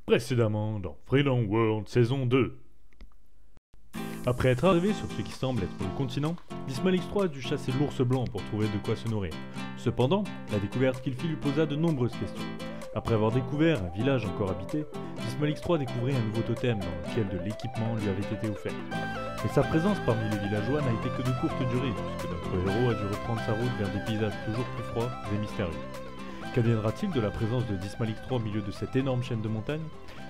Précédemment dans Freeland World saison 2. Après être arrivé sur ce qui semble être le continent, Dismal X3 a dû chasser l'ours blanc pour trouver de quoi se nourrir. Cependant, la découverte qu'il fit lui posa de nombreuses questions. Après avoir découvert un village encore habité, Dismal X3 découvrit un nouveau totem dans lequel de l'équipement lui avait été offert. Mais sa présence parmi les villageois n'a été que de courte durée, puisque notre héros a dû reprendre sa route vers des paysages toujours plus froids et mystérieux. Qu'adviendra-t-il de la présence de Dismal X3 au milieu de cette énorme chaîne de montagnes?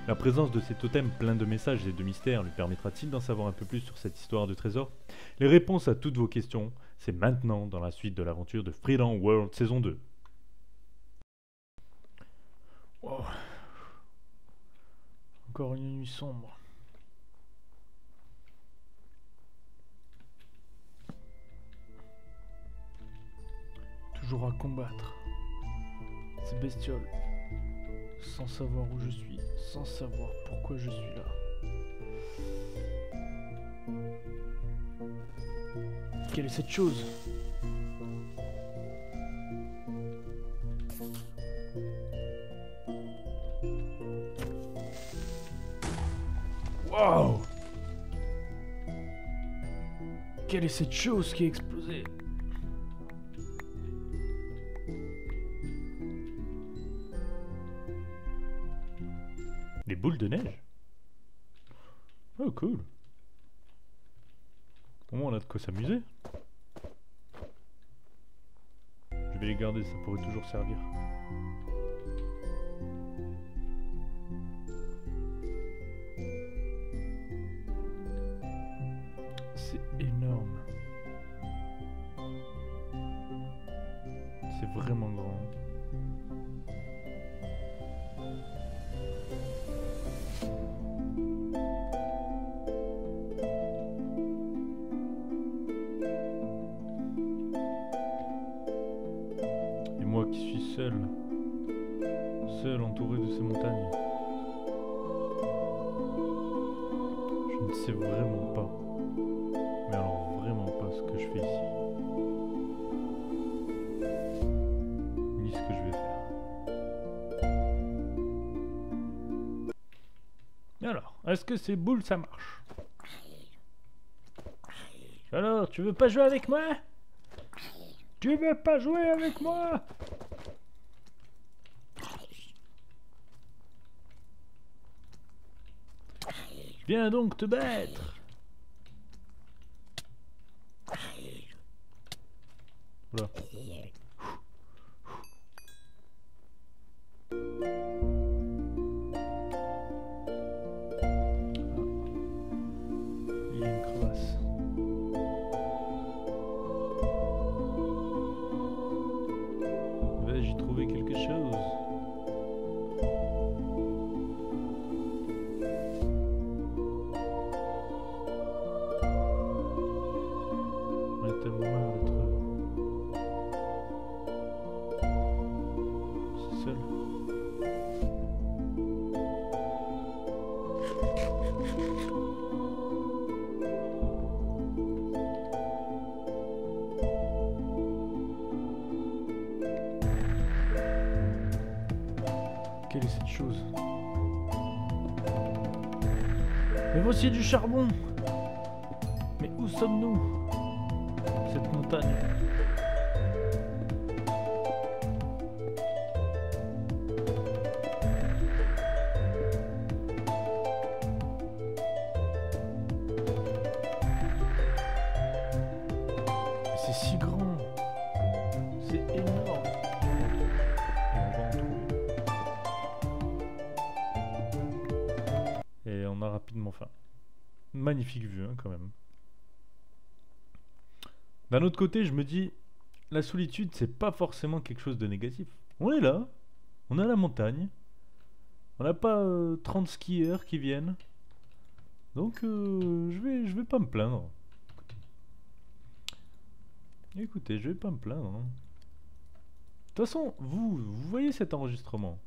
La présence de ces totems pleins de messages et de mystères lui permettra-t-il d'en savoir un peu plus sur cette histoire de trésor? Les réponses à toutes vos questions, c'est maintenant dans la suite de l'aventure de Freeland World saison 2. Wow. Encore une nuit sombre. Toujours à combattre ces bestioles, sans savoir où je suis, sans savoir pourquoi je suis là. Quelle est cette chose? Waouh! Quelle est cette chose qui a explosé? Des boules de neige? Oh cool. Au moins on a de quoi s'amuser. Je vais les garder, ça pourrait toujours servir. C'est énorme. C'est vraiment grand. Et moi qui suis seul entouré de ces montagnes. Je ne sais vraiment pas, mais alors vraiment pas ce que je fais ici. Ni ce que je vais faire. Alors, est-ce que ces boules ça marche? Alors, tu veux pas jouer avec moi? Tu veux pas jouer avec moi? Viens donc te battre. Voilà. Il y a une crevasse. Vais-je y trouver quelque chose? Seul. Quelle est cette chose? Mais voici du charbon! Mais où sommes-nous? Cette montagne. C'est si grand, c'est énorme. Et on va en trouver. Et on a rapidement faim. Magnifique vue, hein, quand même. D'un autre côté, je me dis, la solitude, c'est pas forcément quelque chose de négatif. On est là, on est à la montagne, on n'a pas 30 skieurs qui viennent. Donc, je vais pas me plaindre. Écoutez, je vais pas me plaindre. Hein. De toute façon, vous voyez cet enregistrement.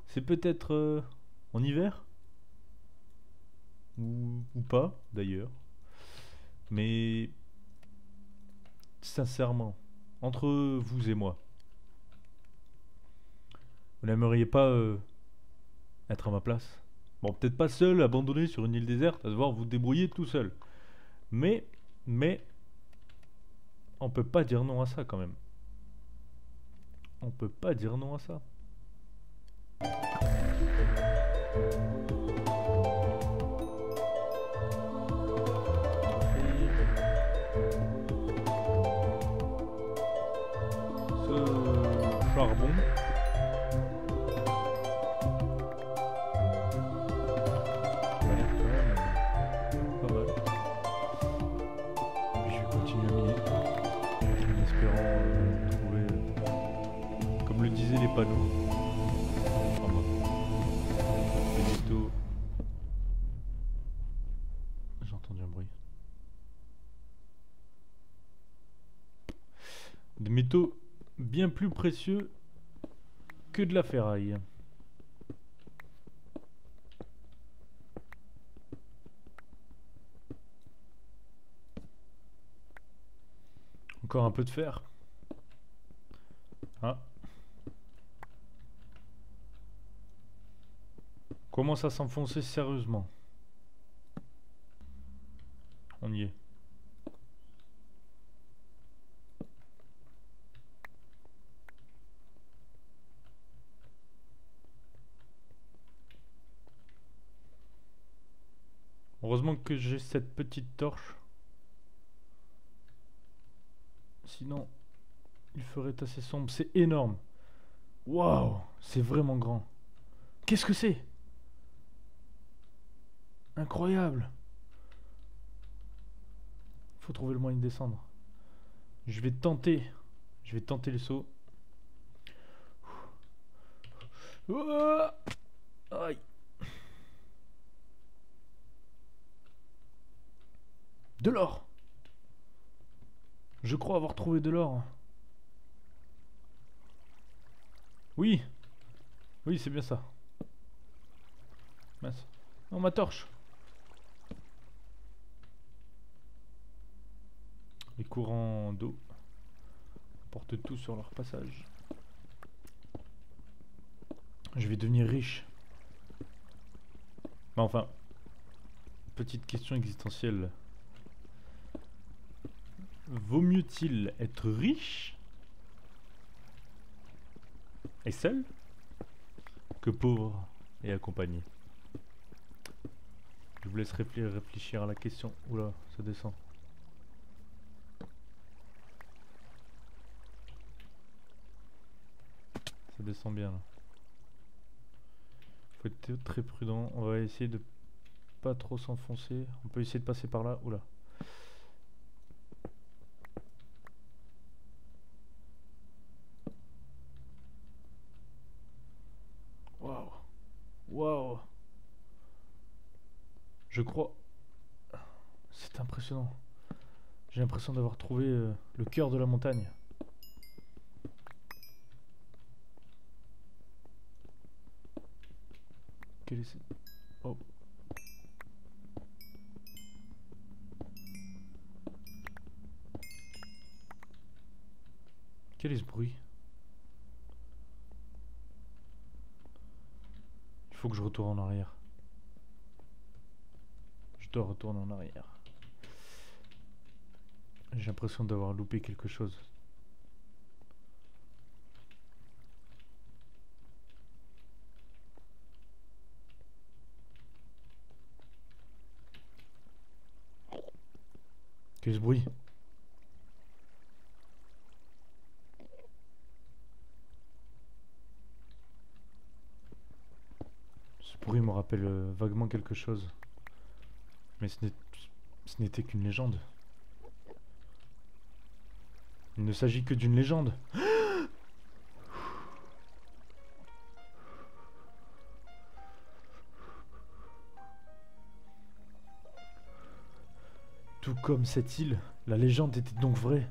C'est peut-être en hiver ou pas, d'ailleurs. Mais, sincèrement, entre vous et moi, vous n'aimeriez pas être à ma place. Bon, peut-être pas seul, abandonné sur une île déserte, à devoir vous débrouiller tout seul. Mais, on peut pas dire non à ça quand même. On peut pas dire non à ça. Ce charbon. Ça a l'air quand même pas mal. Puis je vais continuer à miner. En espérant trouver, comme le disaient les panneaux. En bas. Des métaux. J'ai entendu un bruit. Des métaux bien plus précieux que de la ferraille. Encore un peu de fer. Ah. Commence à s'enfoncer sérieusement. On y est. Heureusement que j'ai cette petite torche. Sinon, il ferait assez sombre. C'est énorme. Waouh, c'est vraiment grand. Qu'est-ce que c'est? Incroyable. Faut trouver le moyen de descendre. Je vais tenter le saut. Aïe. De l'or. Je crois avoir trouvé de l'or. Oui. Oui, c'est bien ça. Mince. Non, ma torche. Les courants d'eau portent tout sur leur passage. Je vais devenir riche. Mais enfin, petite question existentielle. Vaut mieux-il être riche et seul que pauvre et accompagné? Je vous laisse réfléchir à la question. Oula, ça descend. Ça descend bien là. Faut être très prudent. On va essayer de pas trop s'enfoncer. On peut essayer de passer par là. Oula. Waouh. Waouh. Je crois. C'est impressionnant. J'ai l'impression d'avoir trouvé le cœur de la montagne. Quel est ce... Oh. Quel est ce bruit? Il faut que je retourne en arrière. Je dois retourner en arrière. J'ai l'impression d'avoir loupé quelque chose. Quel est ce bruit? Ce bruit me rappelle vaguement quelque chose. Mais ce n'était qu'une légende. Il ne s'agit que d'une légende. Tout comme cette île, la légende était donc vraie.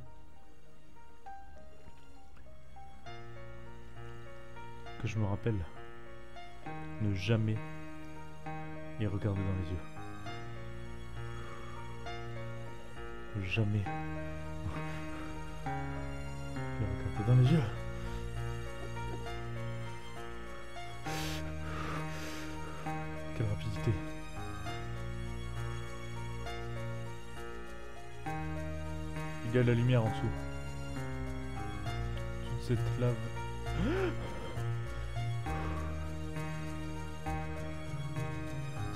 Que je me rappelle, ne jamais y regarder dans les yeux. Ne jamais y regarder dans les yeux. Quelle rapidité. Regarde la lumière en dessous. Toute cette lave.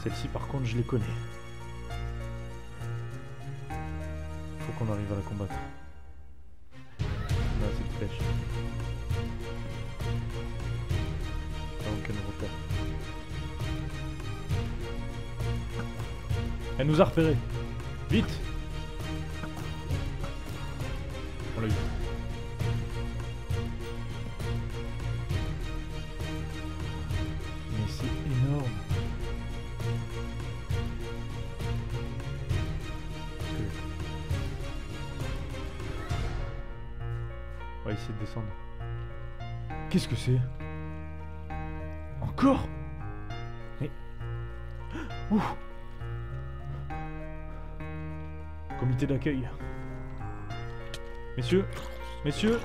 Celle-ci par contre je les connais. Faut qu'on arrive à la combattre. On a cette flèche. Avant qu'elle nous repère. Elle nous a repérés. Vite! On l'a eu. Mais c'est énorme. On va essayer de descendre. Qu'est-ce que c'est? Encore? Mais... Ouf! Comité d'accueil. Messieurs, messieurs,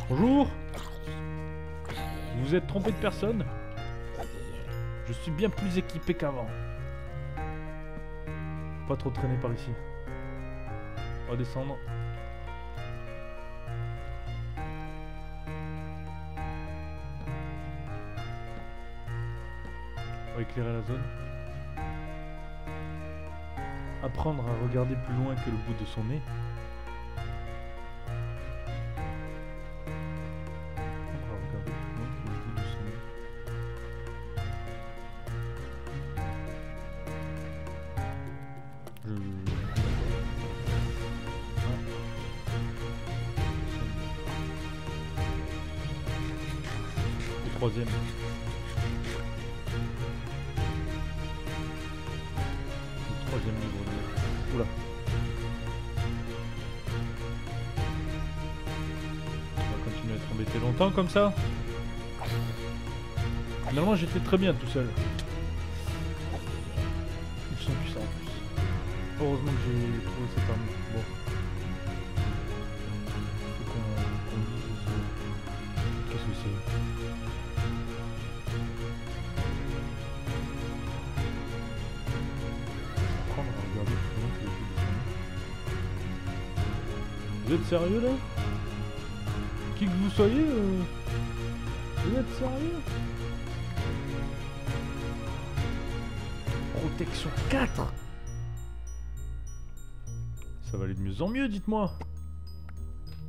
bonjour. Vous vous êtes trompé de personne. Je suis bien plus équipé qu'avant. Faut pas trop traîner par ici. On va descendre. On va éclairer la zone. Apprendre à regarder plus loin que le bout de son nez. Apprendre à regarder plus loin que le bout de son nez. Le troisième. Troisième livre de... Oula. On va continuer à être embêté longtemps comme ça. Finalement j'étais très bien tout seul. Ils sont puissants en plus. Heureusement que j'ai trouvé cette arme. Bon. Faut qu'on dise... Qu'est-ce que c'est? Vous êtes sérieux là? Qui que vous soyez, vous êtes sérieux? Protection 4. Ça va aller de mieux en mieux, dites-moi.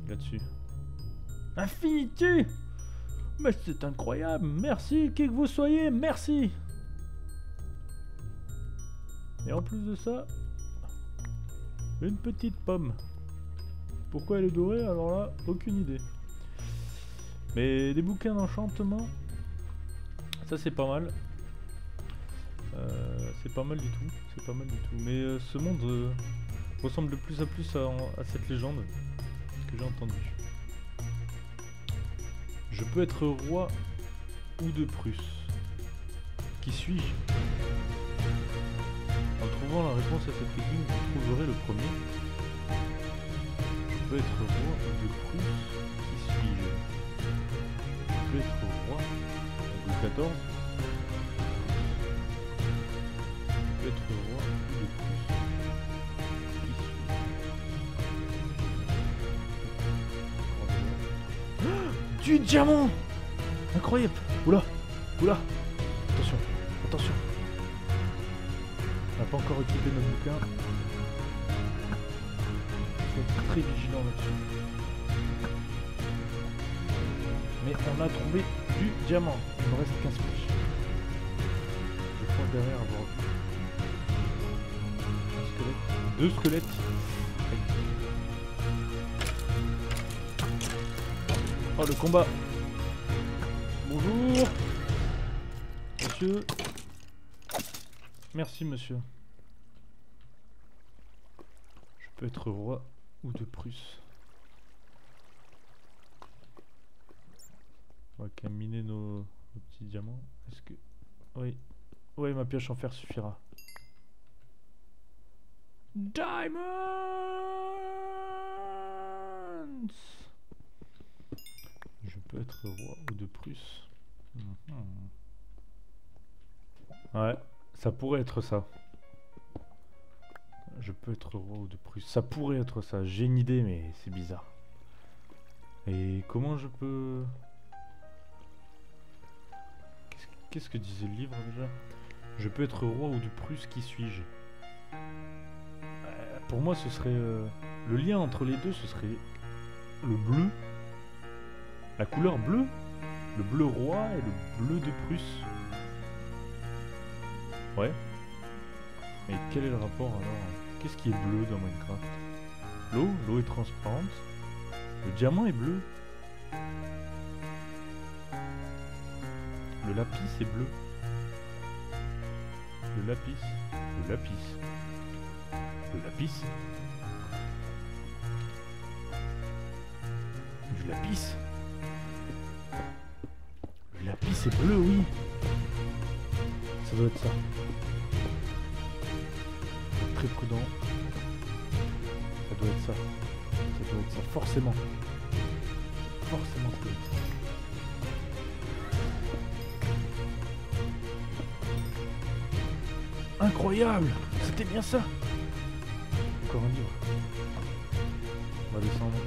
Là-dessus. Infinité. Mais c'est incroyable. Merci, qui que vous soyez, merci. Et en plus de ça, une petite pomme. Pourquoi elle est dorée? Alors là, aucune idée. Mais des bouquins d'enchantement, ça c'est pas mal. C'est pas mal du tout. C'est pas mal du tout. Mais ce monde ressemble de plus en plus à cette légende que j'ai entendue. Je peux être roi ou de Prusse. Qui suis-je? En trouvant la réponse à cette énigme, vous trouverez le premier. Je peux être roi de Prusse, qui suis-je? Je peux être roi de 14. Je peux être roi de Prusse, qui suis-je? Du diamant! Incroyable! Oula! Oula! Attention! Attention! On n'a pas encore équipé notre bouquin. Faut être très vigilant là-dessus. Mais on a trouvé du diamant. Il me reste 15 flèches. Je crois derrière avoir un squelette. 2 squelettes. Oh le combat. Bonjour. Monsieur. Merci monsieur. Je peux être roi ou de Prusse. On va caminer nos petits diamants. Est-ce que... Oui. Oui, ma pioche en fer suffira. Diamonds! Je peux être roi ou de Prusse. Ouais, ça pourrait être ça. Je peux être roi de Prusse. Ça pourrait être ça. J'ai une idée, mais c'est bizarre. Et comment je peux... Qu'est-ce que disait le livre déjà? Je peux être roi ou de Prusse, qui suis-je? Pour moi, ce serait... le lien entre les deux, ce serait le bleu. La couleur bleue. Le bleu roi et le bleu de Prusse. Ouais. Mais quel est le rapport alors? Qu'est-ce qui est bleu dans Minecraft? L'eau est transparente. Le diamant est bleu. Le lapis est bleu. Le lapis. Le lapis. Le lapis. Du lapis. Le lapis est bleu, oui. Ça doit être ça. Très prudent. Ça doit être ça. Ça doit être ça, forcément. Forcément que... Incroyable! C'était bien ça! Encore un livre. On va descendre.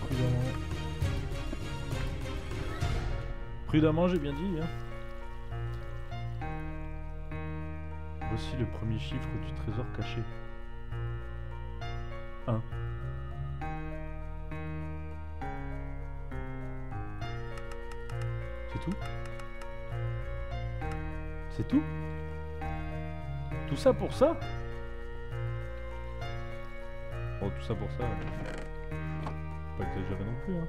Prudemment. Prudemment, j'ai bien dit, hein. Voici le premier chiffre du trésor caché. 1. C'est tout? C'est tout? Tout ça pour ça? Bon, tout ça pour ça. Pas exagérer non plus, hein.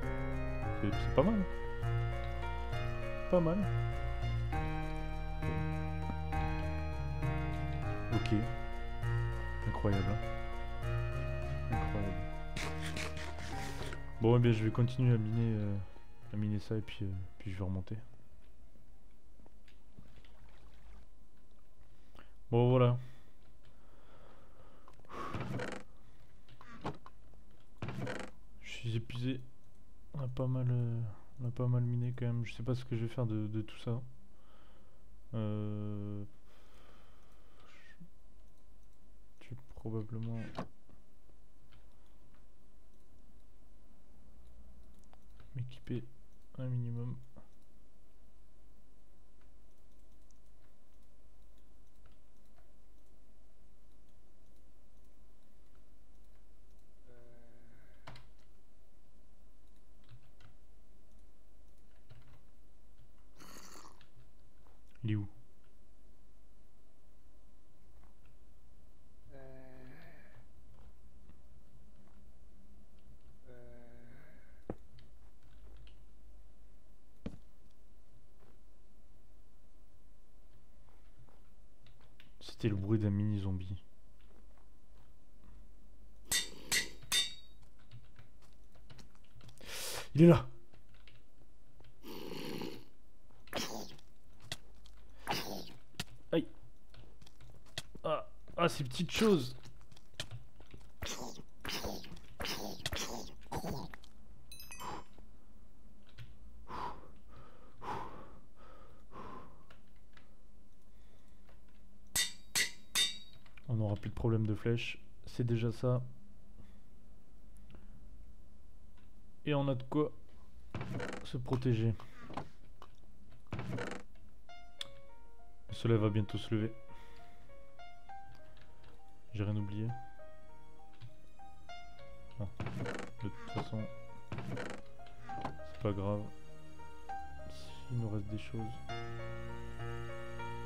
C'est pas mal. Pas mal. Ok. Incroyable. Hein. Incroyable. Bon, eh bien, je vais continuer à miner ça et puis je vais remonter. Bon, voilà. Je suis épuisé. On a pas mal miné quand même. Je sais pas ce que je vais faire de tout ça. Je vais probablement... m'équiper un minimum. Il est où? C'était le bruit d'un mini zombie. Il est là. Aïe. Ah, ces petites choses. On n'aura plus de problème de flèches. C'est déjà ça. Et on a de quoi se protéger. Le soleil va bientôt se lever. J'ai rien oublié. Non. De toute façon, c'est pas grave. Il nous reste des choses.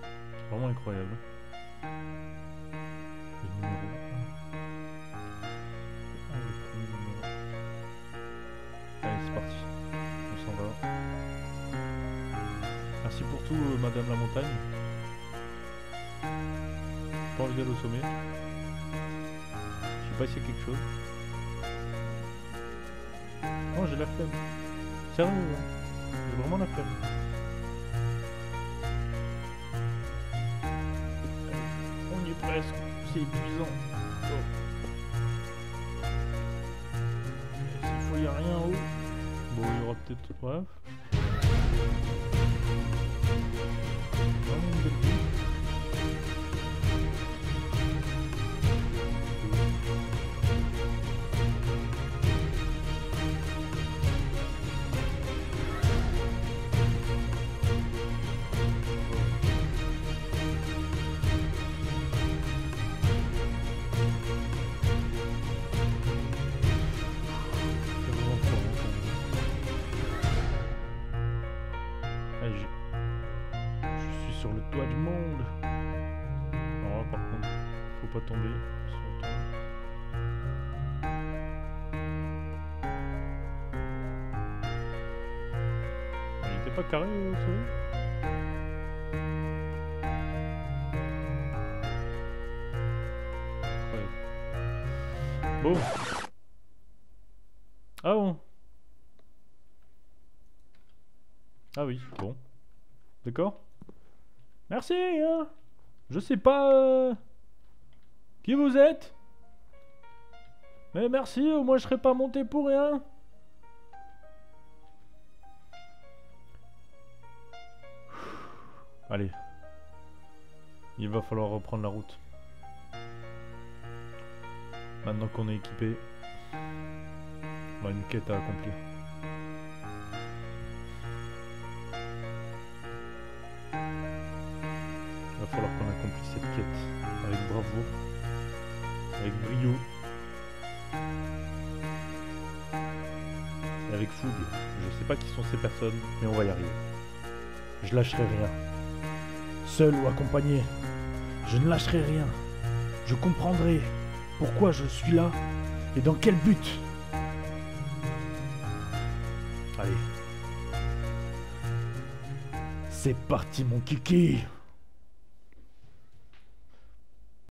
C'est vraiment incroyable. Le numéro 1. Le premier numéro. Allez, c'est parti. On s'en va. Merci pour tout, Madame la Montagne. Pas envie d'aller au sommet. Je sais pas s'il y a quelque chose. Non, j'ai la flemme. Sérieux, hein. J'ai vraiment la flemme. On y est presque. C'est épuisant. Oh. S'il faut, il n'y a rien en haut. Bon, il y aura peut-être... Ouais. Vraiment une belle vue. sur le toit du monde. Alors là, par contre, faut pas tomber. Si on tombe. Il était pas carré, vous savez? Ouais. Bon. Ah bon. Ah oui, bon. D'accord. Merci, hein. Je sais pas qui vous êtes. Mais merci, au moins je serais pas monté pour rien. Allez. Il va falloir reprendre la route. Maintenant qu'on est équipé, on a une quête à accomplir. Il va falloir qu'on accomplisse cette quête avec bravoure, avec brio et avec fougue. Je sais pas qui sont ces personnes, mais on va y arriver. Je lâcherai rien. Seul ou accompagné, je ne lâcherai rien. Je comprendrai pourquoi je suis là et dans quel but. Allez. C'est parti mon kiki.